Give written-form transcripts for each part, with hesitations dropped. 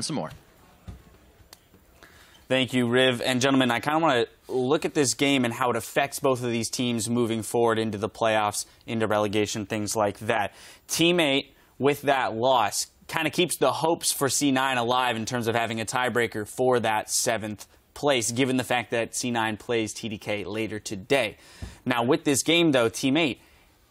some more. Thank you, Riv. And gentlemen, I kind of want to look at this game and how it affects both of these teams moving forward into the playoffs, into relegation, things like that. Team 8, with that loss, kind of keeps the hopes for C9 alive in terms of having a tiebreaker for that 7th place, given the fact that C9 plays TDK later today. Now, with this game, though, Team 8,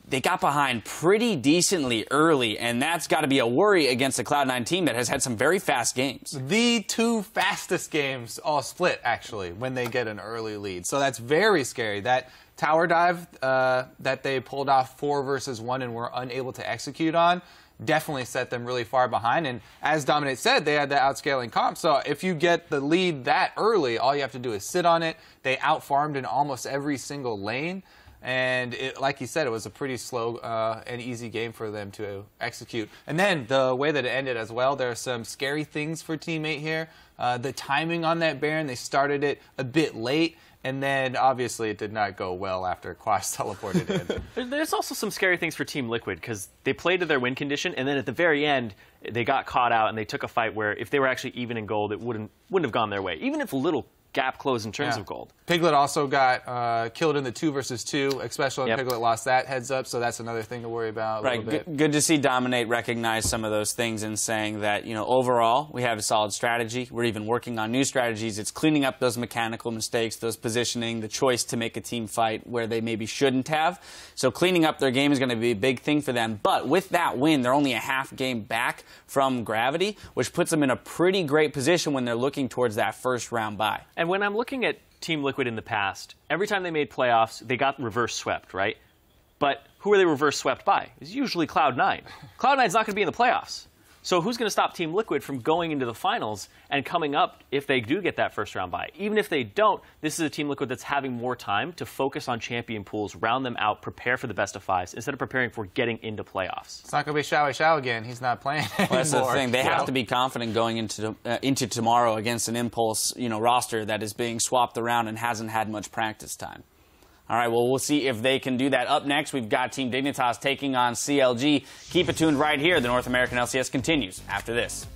they got behind pretty decently early, and that's got to be a worry against a Cloud9 team that has had some very fast games. The 2 fastest games all split, actually, when they get an early lead. So that's very scary. That tower dive that they pulled off 4 versus 1 and were unable to execute on definitely set them really far behind. And as Dominate said, they had that outscaling comp. So if you get the lead that early, all you have to do is sit on it. They outfarmed in almost every single lane. And like you said, it was a pretty slow and easy game for them to execute. And then the way that it ended as well, there are some scary things for Team 8 here. The timing on that Baron, they started it a bit late. And then, obviously, it did not go well after Quash teleported in. There's also some scary things for Team Liquid, because they played to their win condition, and then at the very end, they got caught out, and they took a fight where if they were actually even in gold, it wouldn't have gone their way, even if a little gap closed in terms of gold. Piglet also got killed in the 2 versus 2, especially when Piglet lost that heads up, so that's another thing to worry about a little bit. Good to see Dominate recognize some of those things and saying that, you know, overall, we have a solid strategy. We're even working on new strategies. It's cleaning up those mechanical mistakes, those positioning, the choice to make a team fight where they maybe shouldn't have. So cleaning up their game is going to be a big thing for them. But with that win, they're only a half game back from Gravity, which puts them in a pretty great position when they're looking towards that first round bye. And when I'm looking at Team Liquid in the past, every time they made playoffs, they got reverse swept, right? But who are they reverse swept by? It's usually Cloud9. Cloud9's not going to be in the playoffs. So who's going to stop Team Liquid from going into the finals and coming up if they do get that first round bye? Even if they don't, this is a Team Liquid that's having more time to focus on champion pools, round them out, prepare for the best of 5s, instead of preparing for getting into playoffs. It's not going to be Xiao Xiao again. He's not playing anymore. Well, that's the thing. They have to be confident going into tomorrow against an Impulse, roster that is being swapped around and hasn't had much practice time. All right, well, we'll see if they can do that. Up next, we've got Team Dignitas taking on CLG. Keep it tuned right here. The North American LCS continues after this.